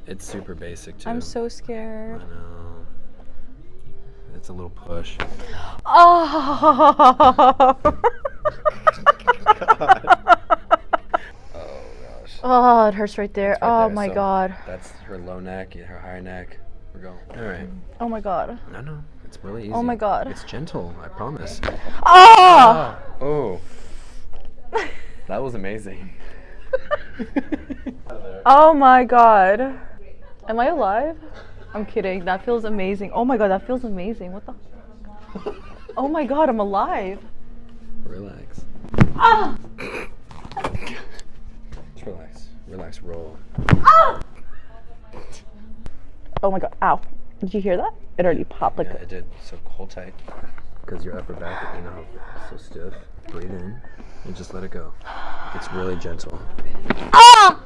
It's super basic too. I'm so I scared. know. It's a little push. Oh. Oh gosh. Oh, it hurts right there. It's right Oh there, my so god. That's her low neck, her high neck. We're going. All right. Oh my god. No. It's really easy. Oh my god. It's gentle. I promise. Oh! Oh. That was amazing. Oh my god. Am I alive? I'm kidding. That feels amazing. Oh my god, that feels amazing. What the? Oh my god, I'm alive. Relax. Ah! Just relax. Relax. Roll. Ah! Oh my god. Ow. Did you hear that? It already popped like Yeah, it did. So hold tight. Because your upper back, you know, so stiff. Breathe in and just let it go. It's really gentle. Ah!